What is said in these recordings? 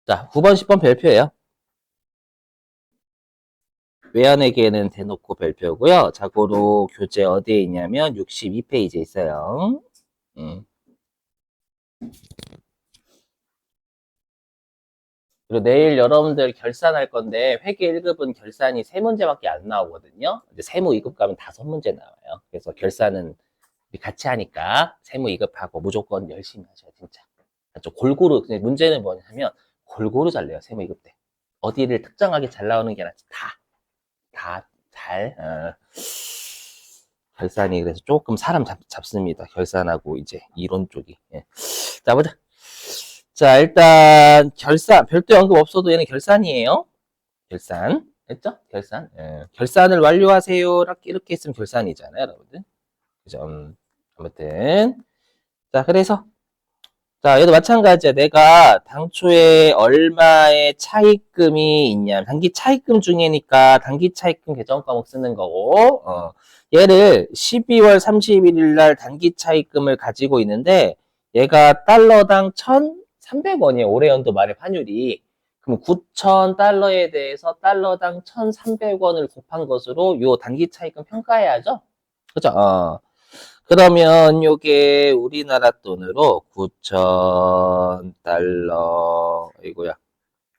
자, 9번, 10번 별표예요. 외연에게는 대놓고 별표고요. 자고로 교재 어디에 있냐면 62페이지에 있어요. 음. 그리고 내일 여러분들 결산할 건데 회계 1급은 결산이 3문제밖에 안 나오거든요. 이제 세무 2급 가면 5문제 나와요. 그래서 결산은 우리 같이 하니까 세무 2급하고 무조건 열심히 하셔요, 진짜. 좀 골고루, 근데 문제는 뭐냐면 골고루 잘 내요, 세무 2급 때. 어디를 특정하게 잘 나오는 게 아니라 다 잘, 결산이 그래서 조금 사람 잡습니다. 결산하고 이제 이론 쪽이. 예. 자, 보자. 자, 일단 결산, 별도 언급 없어도 얘는 결산이에요. 결산. 했죠? 결산. 예. 결산을 완료하세요. 이렇게 했으면 결산이잖아요, 여러분들. 그죠? 아무튼. 자, 그래서 자, 얘도 마찬가지야. 내가 당초에 얼마의 차입금이 있냐. 단기 차입금 중이니까 단기 차입금 계정 과목 쓰는 거고, 얘를 12월 31일 날 단기 차입금을 가지고 있는데, 얘가 달러당 1,300원이에요. 올해 연도 말의 환율이. 그럼 9,000달러에 대해서 달러당 1,300원을 곱한 것으로 요 단기 차입금 평가해야죠? 그죠? 그러면 요게 우리나라 돈으로 9,000달러, 이거야.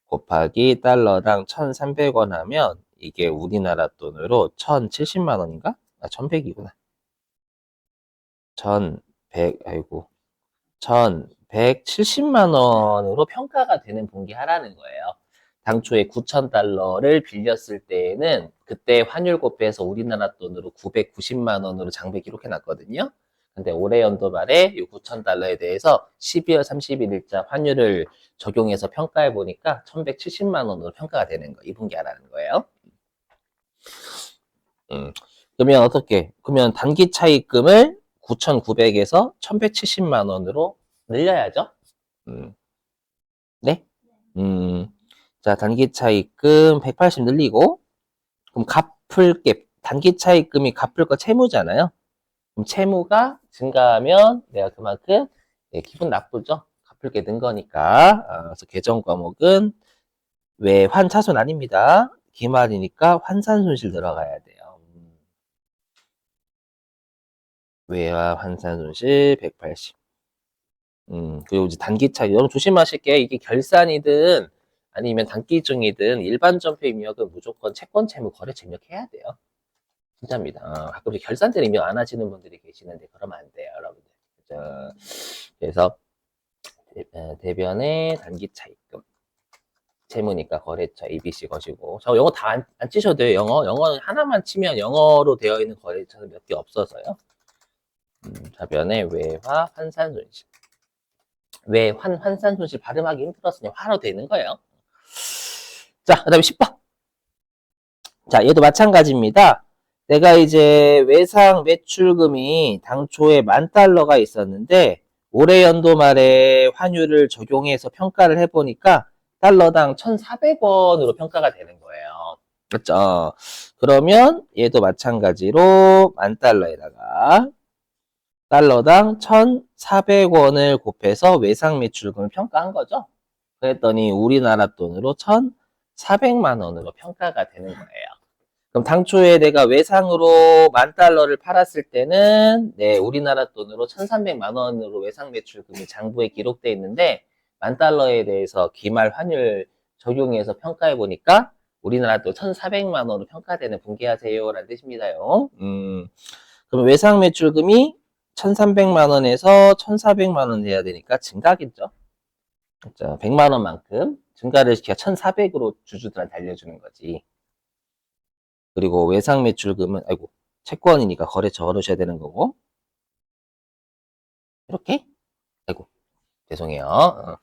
곱하기 달러당 1,300원 하면 이게 우리나라 돈으로 1,070만 원인가? 아, 1,100이구나. 1,100, 아이고. 1,170만 원으로 평가가 되는 분기하라는 거예요. 당초에 9,000달러를 빌렸을 때에는 그때 환율 곱해서 우리나라 돈으로 990만 원으로 장백 이렇게 났거든요. 근데 올해 연도 말에 이 9,000달러에 대해서 12월 31일자 환율을 적용해서 평가해 보니까 1,170만 원으로 평가가 되는 거, 이 분기하라는 거예요. 그러면 어떻게? 그러면 단기 차입금을 9,900에서 1,170만 원으로 늘려야죠. 음, 네? 음, 자, 단기 차입금 180 늘리고, 그럼 갚을 게, 단기 차입금이 갚을 거 채무잖아요. 그럼 채무가 증가하면 내가 그만큼 예, 기분 나쁘죠? 갚을 게 는 거니까. 그래서 계정 과목은 외환 차손 아닙니다. 기말이니까 환산 손실 들어가야 돼요. 외화 환산 손실 180. 그리고 이제 단기 차익. 여러분 조심하실 게 이게 결산이든 아니면 단기증이든 일반 전표 입력은 무조건 채권 채무 거래 입력해야 돼요. 진짜입니다. 가끔씩 결산대를 입력 안 하시는 분들이 계시는데 그러면 안 돼요, 여러분들. 그래서 대변의 단기 차익금. 채무니까 거래처 ABC 것이고. 저 영어 다 안 치셔도 돼요. 영어는 하나만 치면 영어로 되어 있는 거래처는 몇 개 없어서요. 자변의 외화 환산 손실. 왜 환산 손실 발음하기 힘들었으니 화로 되는 거예요. 자, 그 다음에 10번. 자, 얘도 마찬가지입니다. 내가 이제 외상 매출금이 당초에 10,000달러가 있었는데 올해 연도 말에 환율을 적용해서 평가를 해보니까 달러당 1,400원으로 평가가 되는 거예요. 그렇죠? 그러면 얘도 마찬가지로 10,000달러에다가 달러당 1,400원을 곱해서 외상 매출금을 평가한 거죠. 그랬더니 우리나라 돈으로 1,400만 원으로 평가가 되는 거예요. 그럼 당초에 내가 외상으로 10,000달러를 팔았을 때는 네, 우리나라 돈으로 1,300만 원으로 외상 매출금이 장부에 기록돼 있는데 10,000달러에 대해서 기말 환율 적용해서 평가해 보니까 우리나라 돈 1,400만 원으로 평가되는 분기하세요라는 뜻입니다요. 그럼 외상 매출금이 1,300만 원에서 1,400만 원 돼야 되니까 증가겠죠. 그렇죠. 100만 원만큼 증가를 시켜 1,400으로 주주들한테 알려주는 거지. 그리고 외상 매출금은 아이고 채권이니까 거래처 걸으셔야 되는 거고 이렇게 아이고 죄송해요.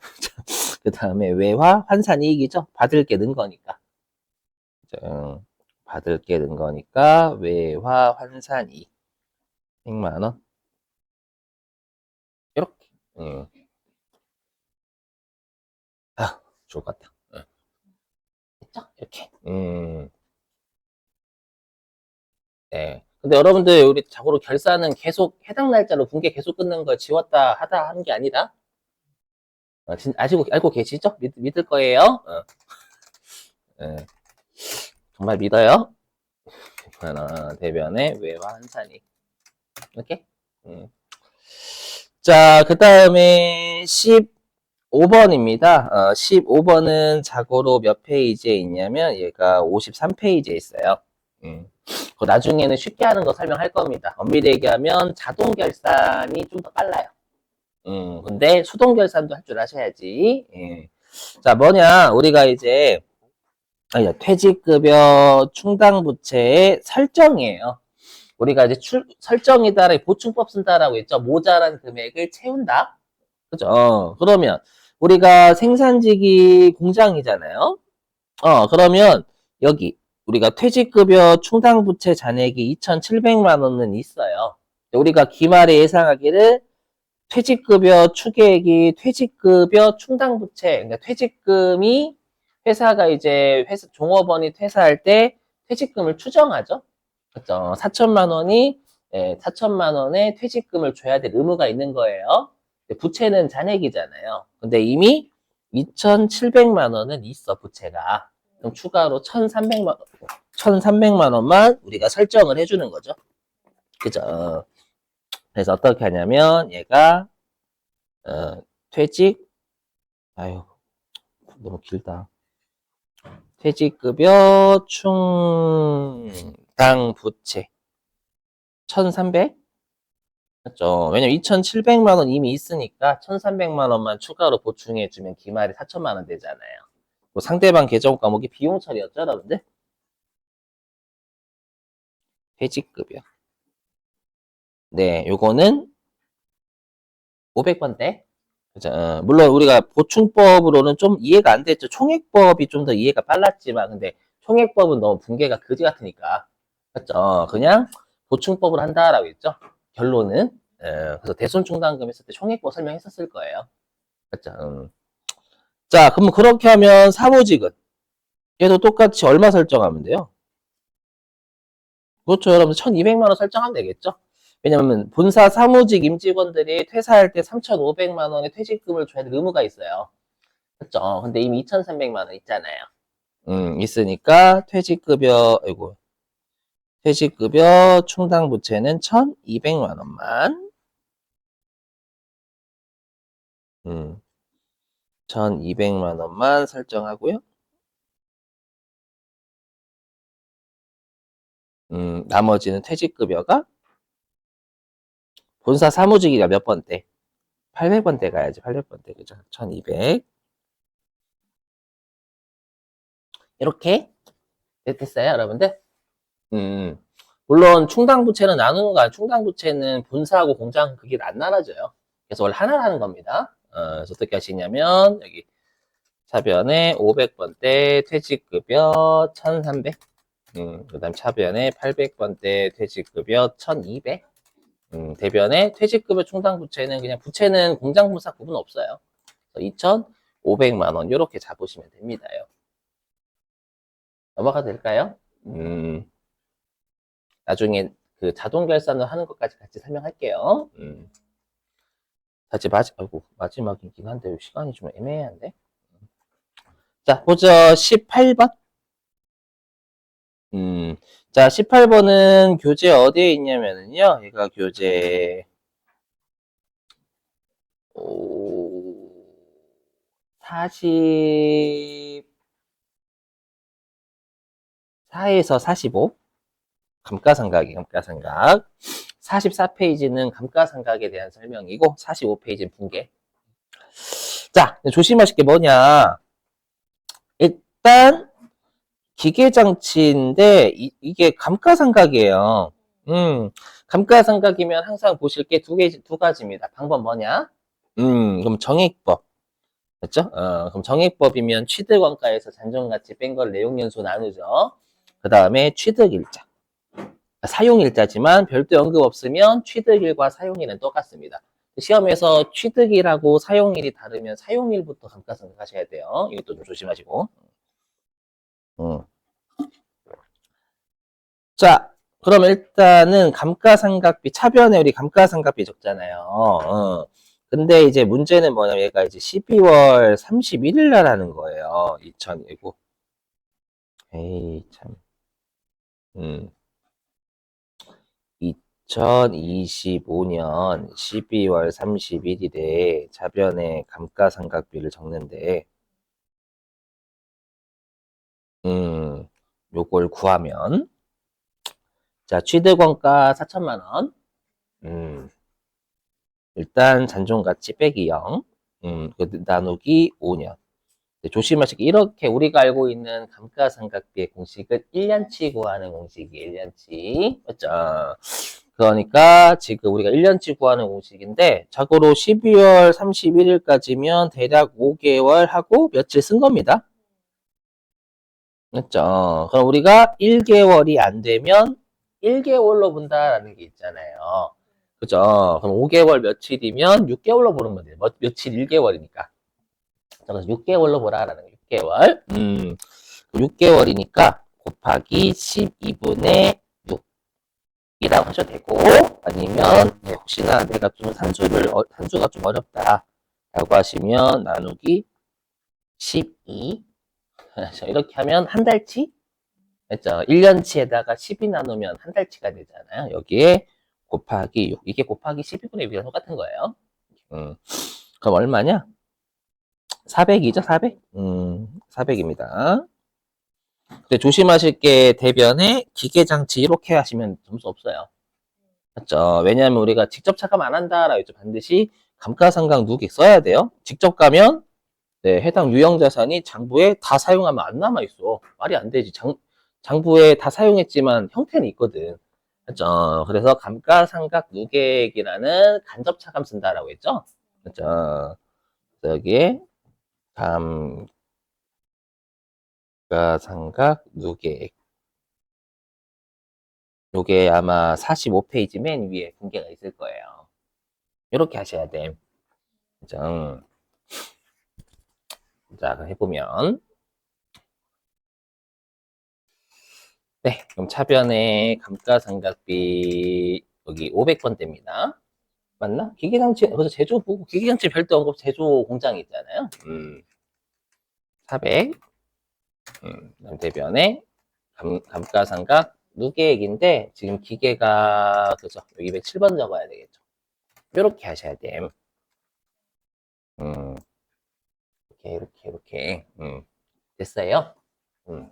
그 다음에 외화 환산 이익이죠. 받을 게 는 거니까. 받을 게 는 거니까 외화 환산 이익 100만 원 이렇게. 아 좋을 것 같다. 됐죠? 이렇게. 네. 근데 여러분들 우리 자고로 결산은 계속 해당 날짜로 분계 계속 끊는 걸 지웠다 하다 하는 게 아니라 알고 계시죠? 믿을 거예요? 예, 정말 믿어요? 대변의 외화 한산이. 이렇게? 음. 자, 그 다음에 15번입니다. 15번은 자고로 몇 페이지에 있냐면 얘가 53페이지에 있어요. 그 나중에는 쉽게 하는 거 설명할 겁니다. 엄밀히 얘기하면 자동 결산이 좀 더 빨라요. 근데 수동 결산도 할 줄 아셔야지. 예. 자, 뭐냐, 우리가 이제 퇴직급여 충당부채의 설정이에요. 우리가 이제 설정이다, 보충법 쓴다라고 했죠. 모자란 금액을 채운다. 그죠? 그러면 우리가 생산직이 공장이잖아요. 그러면 여기 우리가 퇴직급여 충당부채 잔액이 2,700만 원은 있어요. 우리가 기말에 예상하기를 퇴직급여 추계액이 퇴직급여 충당부채, 그러니까 퇴직금이 회사가 이제 종업원이 퇴사할 때 퇴직금을 추정하죠. 그렇죠. 4천만 원이 4천만 원의 퇴직금을 줘야 될 의무가 있는 거예요. 부채는 잔액이잖아요. 근데 이미 2,700만 원은 있어, 부채가. 그럼 추가로 1,300만 원만 우리가 설정을 해주는 거죠. 그죠? 그래서 어떻게 하냐면 얘가 퇴직, 아유 너무 길다. 퇴직급여 충당 부채 1,300? 맞죠? 왜냐면 2,700만 원 이미 있으니까 1,300만 원만 추가로 보충해주면 기말이 4천만 원 되잖아요. 뭐 상대방 계정 과목이 비용 처리였죠, 여러분들? 퇴직급여. 네, 요거는 500번대. 그죠? 물론 우리가 보충법으로는 좀 이해가 안 됐죠. 총액법이 좀 더 이해가 빨랐지만, 근데 총액법은 너무 붕괴가 그지 같으니까. 그죠? 그냥 보충법을 한다라고 했죠. 결론은. 그래서 대손충당금 했을 때 총액법 설명했었을 거예요. 그죠? 자, 그럼 그렇게 하면 사무직은 얘도 똑같이 얼마 설정하면 돼요? 그렇죠. 여러분 1,200만 원 설정하면 되겠죠? 왜냐면 본사 사무직 임직원들이 퇴사할 때 3,500만 원의 퇴직금을 줘야 될 의무가 있어요. 그렇죠? 근데 이미 2,300만 원 있잖아요. 있으니까 퇴직급여 충당 부채는 1,200만 원만. 1,200만 원만 설정하고요. 나머지는 퇴직급여가 본사 사무직이가 몇 번대? 800번대 가야지. 800번대. 그죠? 1,200. 이렇게 됐어요, 여러분들? 물론 충당부채는 나누는 거 아니에요. 충당부채는 본사하고 공장 그게 안 나눠져요. 그래서 원래 하나라는 겁니다. 그래서 어떻게 하시냐면 여기 차변에 500번대 퇴직급여 1,300. 그다음 차변에 800번대 퇴직급여 1,200. 대변에 퇴직급여 충당부채는 그냥 부채는 공장본사 구분 없어요. 2,500만 원 이렇게 잡으시면 됩니다요. 넘어가도 될까요? 나중에 그 자동 결산을 하는 것까지 같이 설명할게요. 사실 마지막이긴 한데 시간이 좀 애매한데. 자, 보죠. 18번. 자, 18번은 교재 어디에 있냐면요. 얘가 교재 44에서 45. 감가상각. 44페이지는 감가상각에 대한 설명이고 45페이지는 붕괴. 자, 조심하실 게 뭐냐. 일단 기계장치인데 이게 감가상각이에요. 감가상각이면 항상 보실 게 두 가지입니다. 방법 뭐냐? 그럼 정액법. 그렇죠? 그럼 정액법이면 취득원가에서 잔존가치 뺀 걸 내용연수 나누죠. 그 다음에 취득일자. 사용일자지만 별도 언급 없으면 취득일과 사용일은 똑같습니다. 시험에서 취득일하고 사용일이 다르면 사용일부터 감가상각 하셔야 돼요. 이것도 좀 조심하시고. 자, 그럼 일단은 감가상각비, 차변에 우리 감가상각비 적잖아요. 근데 이제 문제는 뭐냐면 얘가 이제 12월 31일 날 하는 거예요. 2019. 에이, 참. 음. 2025년 12월 31일에 자변의 감가상각비를 적는데, 요걸 구하면, 자, 취득원가 4천만 원. 음, 일단 잔존가치 빼기 0. 나누기 5년. 조심하시고, 이렇게 우리가 알고 있는 감가상각비의 공식은 1년치 구하는 공식이 1년치. 맞죠? 그러니까 지금 우리가 1년치 구하는 공식인데, 자고로 12월 31일까지면 대략 5개월 하고 며칠 쓴 겁니다. 맞죠? 그럼 우리가 1개월이 안 되면 1개월로 본다라는 게 있잖아요. 그죠? 그럼 5개월 며칠이면 6개월로 보는 돼요. 며칠 1개월이니까. 그래서 6개월로 보라라는 거 6개월. 6개월이니까 곱하기 12분의 6이라고 하셔도 되고, 아니면 혹시나 내가 좀 산수가 좀 어렵다 라고 하시면 나누기 12. 이렇게 하면 한 달치? 그죠? 1년치에다가 10이 나누면 한 달치가 되잖아요. 여기에 곱하기 6. 이게 곱하기 12분의 6이랑 똑같은 거예요. 그럼 얼마냐? 400이죠, 400? 400입니다. 근데 조심하실 게 대변에 기계장치 이렇게 하시면 점수 없어요. 맞죠? 왜냐하면 우리가 직접 차감 안 한다라고 했죠. 반드시 감가상각 누기 써야 돼요. 직접 가면 네, 해당 유형자산이 장부에 다 사용하면 안 남아있어. 말이 안 되지. 장부에 다 사용했지만 형태는 있거든. 맞죠? 그래서 감가상각 누계액이라는 간접차감 쓴다라고 했죠. 맞죠? 여기에 감가상각 누계액. 요게 아마 45페이지 맨 위에 분계가 있을 거예요. 이렇게 하셔야 돼. 그죠? 자, 그럼 해보면. 네, 그럼 차변의 감가상각비 여기 500번대입니다. 맞나? 기계장치, 그래서 제조 보고 기계장치 별도 언급 제조 공장이 있잖아요. 400. 그다음 대변에 감가상각 무계획인데 지금 기계가 그죠? 여기 207번 적어야 되겠죠. 이렇게 하셔야 돼. 음, 이렇게 됐어요. 음.